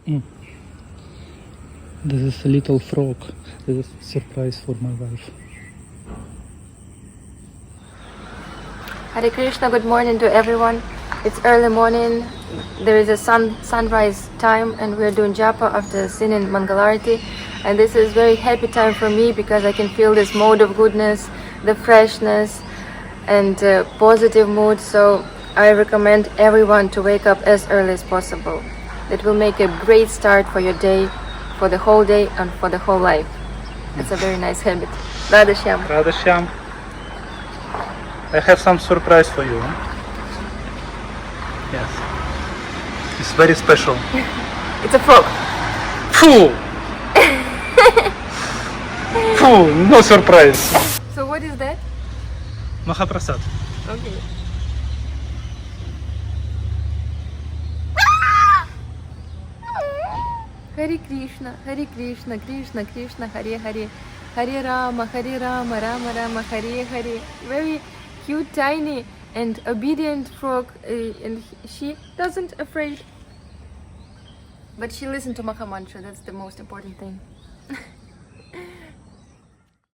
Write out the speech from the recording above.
This is a little frog. This is a surprise for my wife. Hare Krishna, good morning to everyone. It's early morning. There is a sunrise time and we're doing japa after singing Mangalarati. And this is very happy time for me because I can feel this mode of goodness, the freshness and positive mood. So I recommend everyone to wake up as early as possible. It will make a great start for your day, for the whole day and for the whole life. It's a very nice habit. Radha Shyam. Radha Shyam. I have some surprise for you. Yes. It's very special. It's a frog. Phew! Phew! No surprise. So what is that? Mahaprasad. Okay. Hare Krishna, Hare Krishna, Krishna Krishna, Hare Hare, Hare Rāma, Rāma Rāma, Hare Hare. Very cute, tiny and obedient frog, and she doesn't afraid. But she listened to maha-mantra, that's the most important thing.